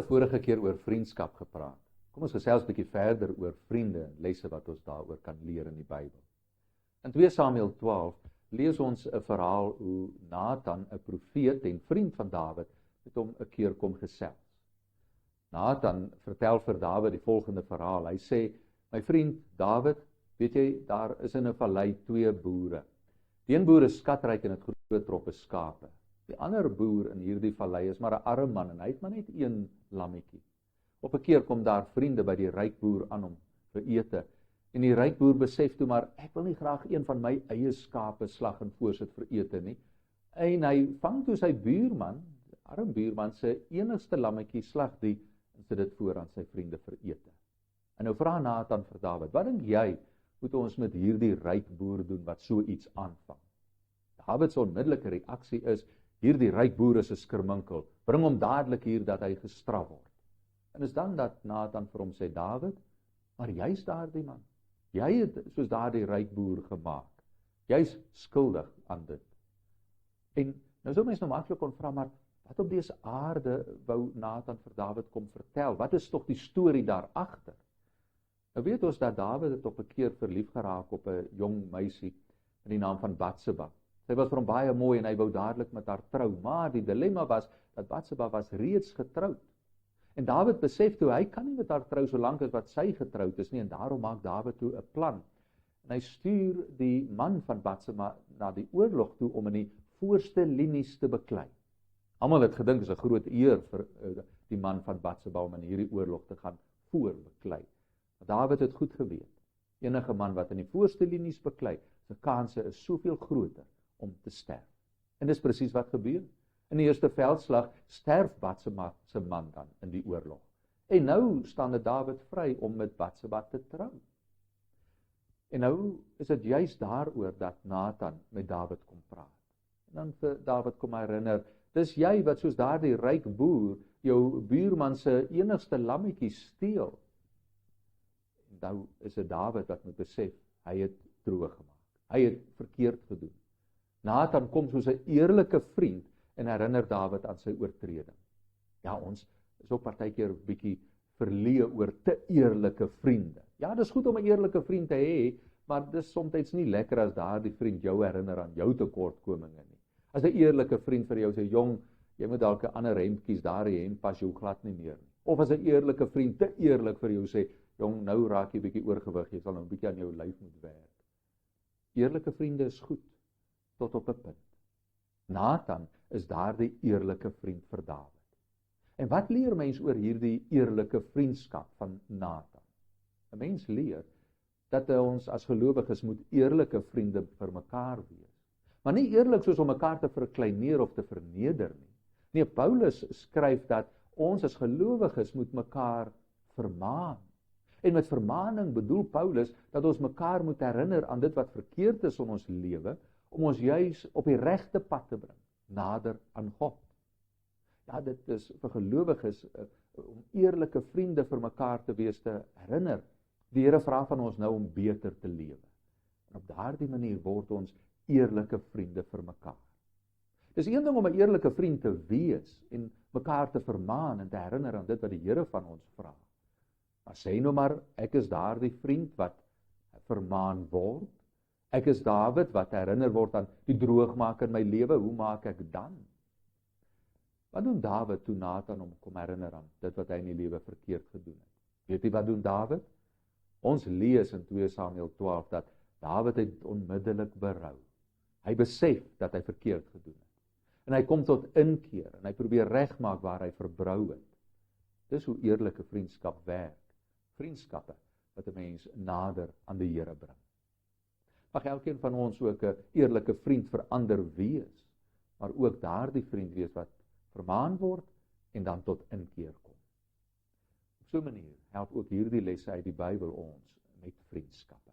'n vorige keer oor vriendskap gepraat. Kom ons gesels 'n bietjie verder oor vriende en lesse wat ons daaroor kan leer in die Bybel. In 2 Samuel 12 lees ons 'n verhaal hoe Nathan, 'n profeet en vriend van Dawid, met hom 'n keer kom gesels. Nathan vertel vir Dawid die volgende verhaal. Hy sê, my vriend Dawid, weet jy, daar is in 'n vallei 2 boere. Die een boer is skatryk en het groot troppe skape. Die ander boer in hierdie vallei is maar 'n arm man en hy het maar net 1 lammetjie. Op 'n keer kom daar vriende by die ryk boer aan hom vir ete. En die ryk boer besef toe maar, ek wil nie graag een van my eie skape slag en voorsit vir ete nie. En hy vang toe sy buurman, arm buurman se enigste lammetjie, slag die en sit dit voor aan sy vriende vir ete. En nou vra Nathan vir Dawid, wat dink jy moet ons met hierdie ryk boer doen wat so iets aanvang? Dawid se onmiddellike reaksie is, hierdie ryk boer is 'n skirminkel, bring hom dadelik hier dat hy gestraf word. En is dan dat Nathan vir hom sê, Dawid, maar jy's daardie man. Jy het soos daardie ryk boer gemaak. Jy's skuldig aan dit. En nou sou mens nou maklik kon vra, maar wat op dese aarde wou Nathan vir Dawid kom vertel? Wat is tog die storie daar agter? Nou weet ons dat Dawid het op 'n keer verlief geraak op 'n jong meisie in die naam van Batseba. Sy was vir hom baie mooi en hy wou dadelik met haar trou, maar die dilemma was dat Batseba was reeds getroud. En Dawid besef toe, hy kan nie met haar trou solank as wat sy getroud is nie, en daarom maak Dawid toe 'n plan. En hy stuur die man van Batseba na die oorlog toe om in die voorste linies te beklei. Almal het gedink, is 'n groot eer vir die man van Batseba om in hierdie oorlog te gaan voorbeklei. Dawid het goed geweet, enige man wat in die voorste linies beklei, sy kanse is soveel groter om te sterf. En dis presies wat gebeur. In die eerste veldslag sterf Batseba se man dan in die oorlog. En nou staan dit Dawid vry om met Batseba te trou. En nou is dit juist daaroor dat Nathan met Dawid kom praat. En dan vir Dawid kom herinner, dis jy wat soos daardie ryk boer jou buurman se enigste lammetjie steel. En nou is dit Dawid wat moet besef, hy het droog gemaak. Hy het verkeerd gedoen. Nathan kom soos 'n eerlike vriend en herinner Dawid aan sy oortreding. Ja, ons is ook partykeer 'n bietjie verleë oor te eerlike vriende. Ja, dis goed om 'n eerlike vriend te hê, maar dis soms nie lekker as daardie vriend jou herinner aan jou tekortkominge nie. As 'n eerlike vriend vir jou sê, jong, jy moet dalk 'n ander hemp kies, daardie hemp pas jou glad nie meer nie. Of as 'n eerlike vriend te eerlik vir jou sê, jong, nou raak jy bietjie oorgewig, jy sal nou 'n bietjie aan jou lyf moet werk. Eerlike vriende is goed, tot op 'n punt. Nathan is daardie eerlike vriend vir Dawid. En wat leer mens oor hierdie eerlike vriendskap van Nathan? 'n Mens leer dat ons as gelowiges moet eerlike vriende vir mekaar wees. Maar nie eerlik soos om mekaar te verkleineer of te verneder nie. Nee, Paulus skryf dat ons as gelowiges moet mekaar vermaan. En met vermaaning bedoel Paulus dat ons mekaar moet herinner aan dit wat verkeerd is in ons lewe, om ons juis op die regte pad te bring, nader aan God. Ja, dit is vir gelowiges om eerlike vriende vir mekaar te wees, te herinner. Die Here vra van ons nou om beter te lewe. En op daardie manier word ons eerlike vriende vir mekaar. Dis een ding om 'n eerlike vriend te wees en mekaar te vermaan en te herinner aan dit wat die Here van ons vra. Maar sê nou maar, ek is daardie vriend wat vermaan word. Ek is Dawid wat herinner word aan die droogmaak in my lewe. Hoe maak ek dan? Wat doen Dawid toe Nathan hom kom herinner aan dit wat hy in die lewe verkeerd gedoen het? Weet jy wat doen Dawid? Ons lees in 2 Samuel 12 dat Dawid het onmiddellik berou. Hy besef dat hy verkeerd gedoen het. En hy kom tot inkeer en hy probeer regmaak waar hy verbrou het. Dis hoe eerlike vriendskap werk. Vriendskappe wat 'n mens nader aan die Here bring. Mag elkeen van ons ook 'n eerlike vriend vir ander wees, maar ook daardie vriend wees wat vermaan word en dan tot inkeer kom. Op so 'n manier help ook hierdie lesse uit die Bybel ons met vriendskappe.